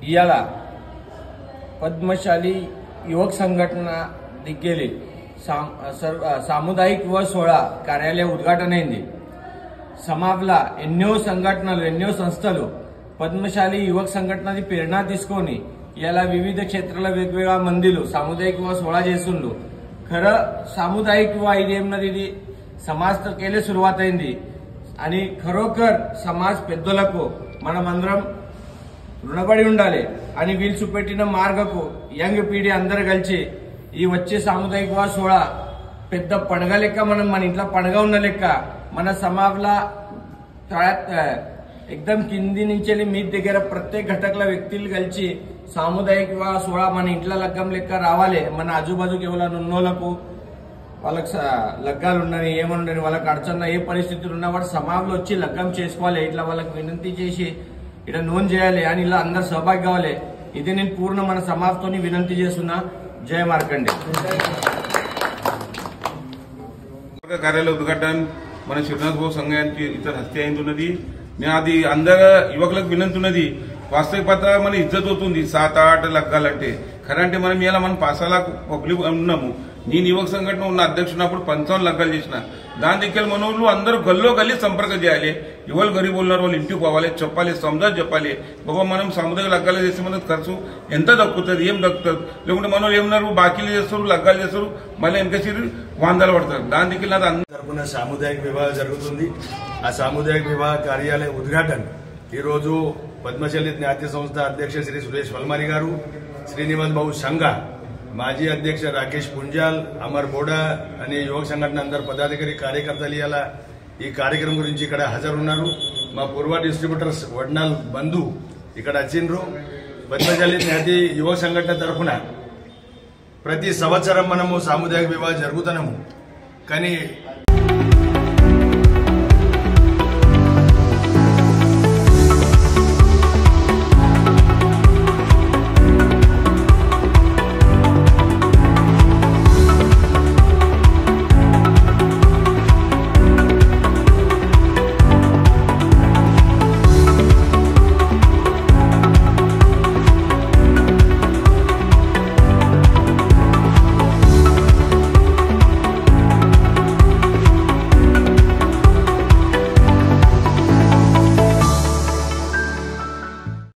ఇయాల పద్మశాలి युवक संघटना दिग्गेली सामुदायिक व 16 कार्यालय उद्घाटन अయింది। समाजला ఎన్నో సంఘటనలు ఎన్నో సంస్థలు పద్మశాలి युवक సంఘటనది ప్రేరణ తీసుకొని ఇలా వివిధ క్షేత్రాల వేగవేగ మందిలు सामुदायिक व 16 చేస్తుండ్రు। खरं सामुदायिक व ఇదేమన్నది ఇది సమాజతో కేలే सुरुवात అయింది అని ఖరోఖర్ సమాజ్ పెద్దలకు మనమందరం రుణపడి ఉండాలి అని వీళ్ళు చూపెట్టిన మార్గకు యంగ్ పీడీ అందరూ కలిసి ఈ వచ్చే సాముదాయిక 16 పెద్ద పండుగ లెక్క మన ఇంట్లో పండుగ ఉన్న లెక్క మన సమాజంలో एकदम కింది నుంచి మీ దగ్గర ప్రతి ఘటకల వ్యక్తులు కలిసి సాముదాయిక 16 మన ఇంట్లో లగ్గం లెక్క రావాలి। మన ఆజుబాజుకి ఎవరైనా ఉన్నోళ్ళకు వాళ్ళకి లగ్గాలు ఉన్నవి ఏమన్నా వాళ్ళకి అడచన్న ఏ పరిస్థితులు ఉన్నా వాడు సమాజంలో వచ్చి లగ్గం చేసుకోవాలి। ఇట్లా వాళ్ళకి వినంతి చేసి इट नोंद చేయాలి అని ఇలా అందరూ సహభాగి కావాలి। ఇది నేను పూర్ణ మన సమాజంతోని వినంతి చేస్తున్నా। జయ మార్కండే। కార్యాలయ ఉద్ఘాటన మన శ్రీనాథ్ బాబు సంఘానికి ఇతర హత్య అయింది। నేను అది అందరు యువకులకు వినంతున్నది వాస్తవికత మన ఇజ్జత్ అవుతుంది 7-8 లగ్గాలంటే కరెంటే మనం ఇలా మనం పాసాలకు పబ్లిక్ ఉన్నాము। నేను యువక సంఘటన ఉన్న అధ్యక్షున్నప్పుడు 55 లగ్గాలు చేసిన దాని దగ్గర మనోళ్ళు అందరూ గల్లో గల్లి సంపర్కం చేయాలి। ఎవరు గరీబ్ ఉన్నారు వాళ్ళు ఇంటికి పోవాలి చెప్పాలి సమజా చెప్పాలి బాబా మనం సముదాయ లగ్గాలు చేస్తే మన ఖర్చు ఎంత దక్కుతుంది ఏం దక్కుతుంది లేకుంటే మనోళ్ళు ఏమన్నారు బాకీలు చేస్తారు లగ్గాలు చేస్తారు మళ్ళీ వెనకసిరి వాందాలు పడతారు। దాని దగ్గర తరపున సాముదాయిక వివాహం జరుగుతుంది। ఆ సాముదాయిక వివాహ కార్యాలయ ఉద్ఘాటన ఈ రోజు పద్మశాలి జ్ఞాతి సంస్థ అధ్యక్ష శ్రీ సురేష్ వల్మారి గారు, శ్రీనివాస్ బాబు సంఘ మాజీ అధ్యక్ష రాకేష్ పుంజాల్, అమర్ బోడా అనే యువక సంఘటన అందరు పదాధికారి కార్యకర్తలు ఇలా ఈ కార్యక్రమం గురించి ఇక్కడ హాజరున్నారు। మా పూర్వ డిస్ట్రిబ్యూటర్స్ వడ్నాల్ బంధు ఇక్కడ వచ్చిండ్రు। పద్మశాలి జ్ఞాతి యువక సంఘటన తరఫున ప్రతి సంవత్సరం మనము సాముదాయిక వివాహం జరుగుతున్నాము కానీ